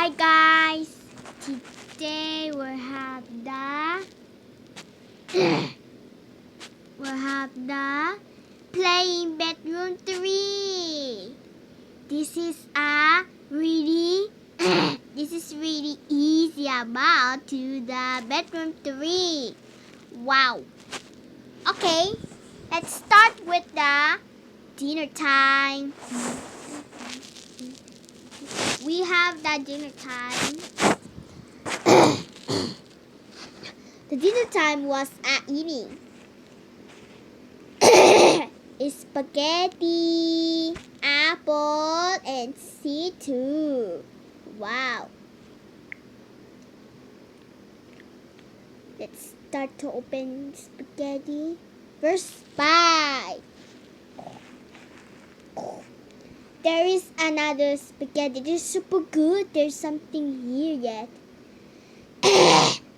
Hi guys, today we'll have the playing bedroom 3. This is really easy about to the bedroom 3. Wow. Okay, let's start with the dinner time. We have the dinner time. The dinner time was eating spaghetti, apple, and C2. Wow. Let's start to open spaghetti. First bite. There is another spaghetti. It's super good. There's something here yet.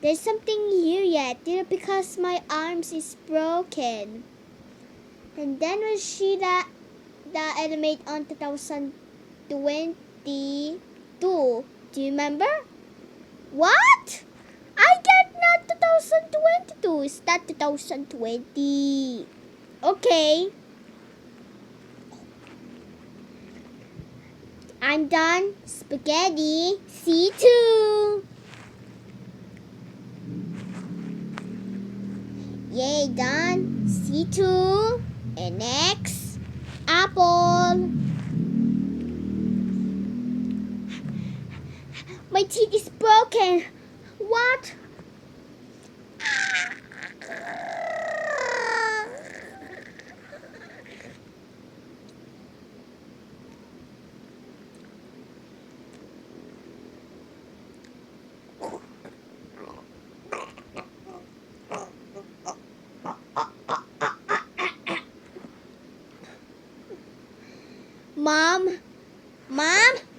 There's something here yet. Because my arms is broken. And then we see the animate on 2022. Do you remember? What? I get not 2022. It's not 2020. Okay. I'm done. Spaghetti. C2. Yay, done. C2. And next, apple. My teeth is broken. What? Mom,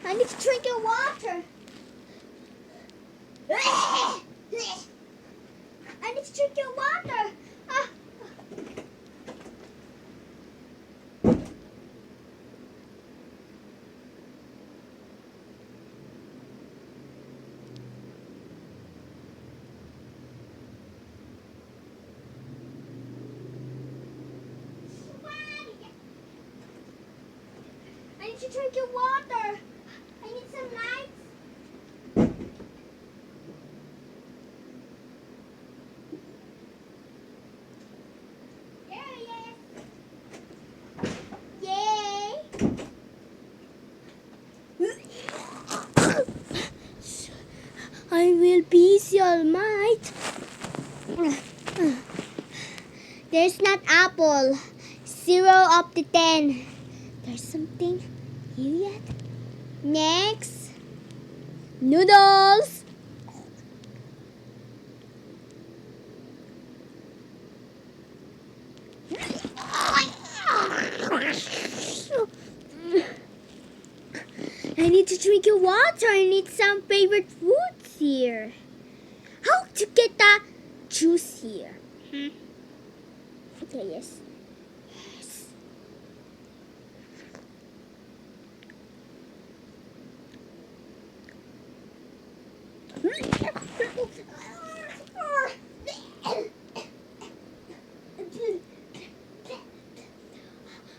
I need to drink your water. I need to drink your water. I need to drink your water. I need some lights. There he is. Yay. I will be all might. There's not apple. 0 of the 10. There's something here yet. Next, noodles. I need to drink your water. I need some favorite foods here. How to get the juice here? Okay, yes.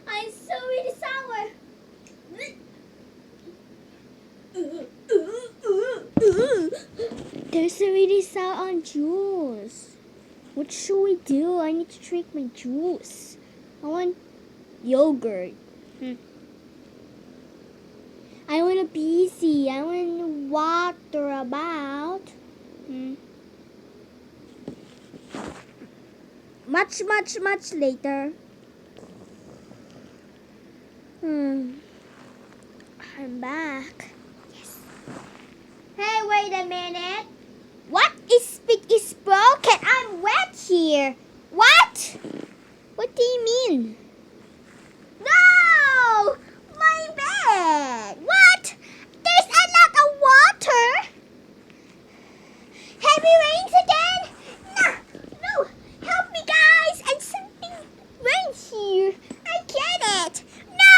I'm so really sour. There's a really sour on juice. What should we do? I need to drink my juice. I want yogurt. I want a busy. I want water about. Much later. I'm back. Yes. Hey, wait a minute. What is broken? I'm wet here. What? What do you mean? No! My bed! What? There's a lot of water! Heavy rains again? No! Help me, guys! And something rains here. I get it. No!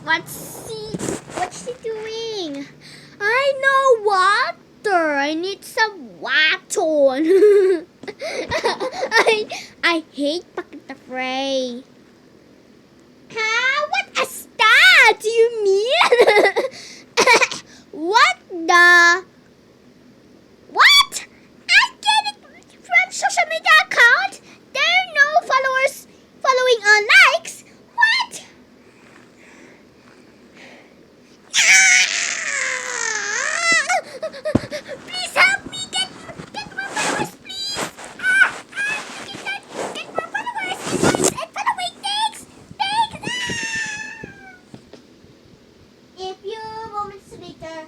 What's she doing? I know water. I need some water. I hate Bucket the Fray. What is that? Do you mean? What the? What? I get it from social media account. There are no followers following on likes. What? Please help me get more followers, please. Get more followers and following. Thanks. A few moments later.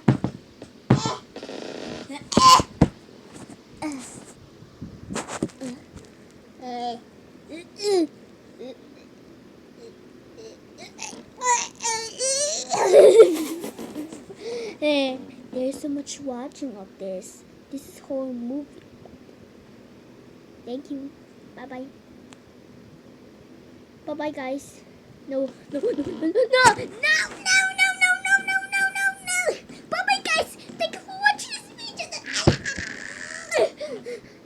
There's so much watching of this. This is whole movie. Thank you. Bye bye. Bye bye, guys. No. Bye bye, guys. Thank you for watching this video.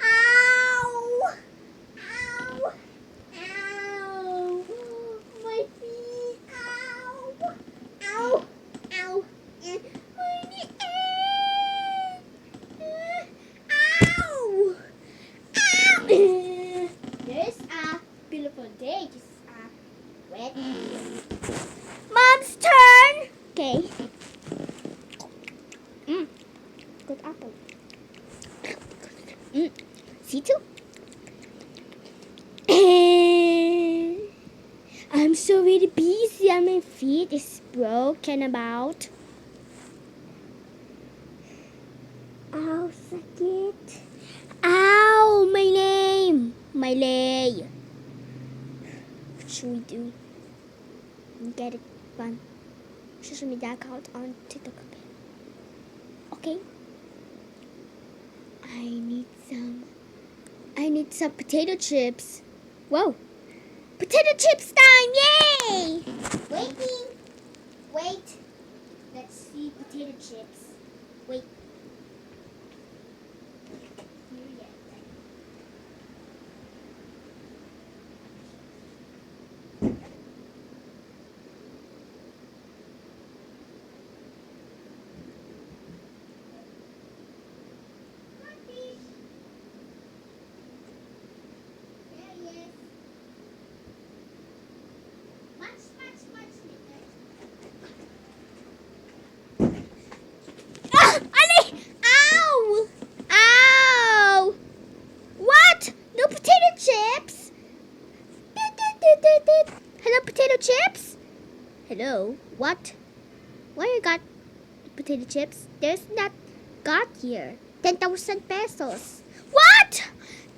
Ow. My feet. Ow. There's a beautiful day. Just wet. Mom's turn. Okay. Good apple. See too. I'm so really busy and my feet is broken about. Ow, sakit. Ow, my name. My leg. What should we do? Get it fun. Social media account on TikTok again. Okay. I need some potato chips. Whoa. Potato chips time! Yay! Wait. Let's see potato chips. Wait. Hello, potato chips? Hello? What? Why you got potato chips? There's not got here. 10,000 pesos. What?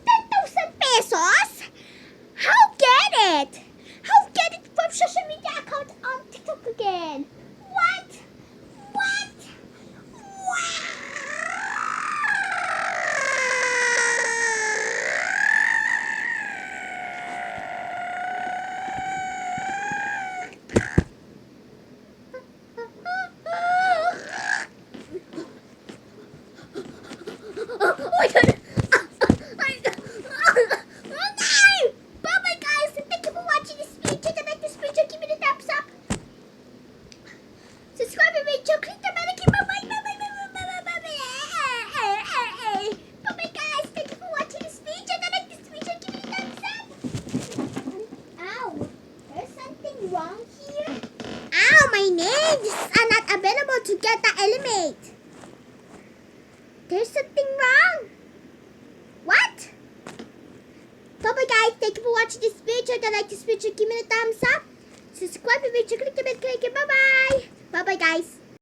10,000 pesos? How get it? How get it from social media account on TikTok again? What? Oh my god! Bye-bye, guys! Thank you for watching this video. If you like this video, give me the thumbs up. Subscribe to my channel. Click the bell. Bye-bye. Bye-bye, guys. Thank you for watching this video. If you like this video, give me the thumbs up. Ow! There's something wrong here. Ow! My names are not available to get the element. There's something wrong. What? Bye-bye, guys. Thank you for watching this video. If you like this video, give me a thumbs up. Subscribe to my channel. Click the bell. Bye-bye. Bye-bye, guys.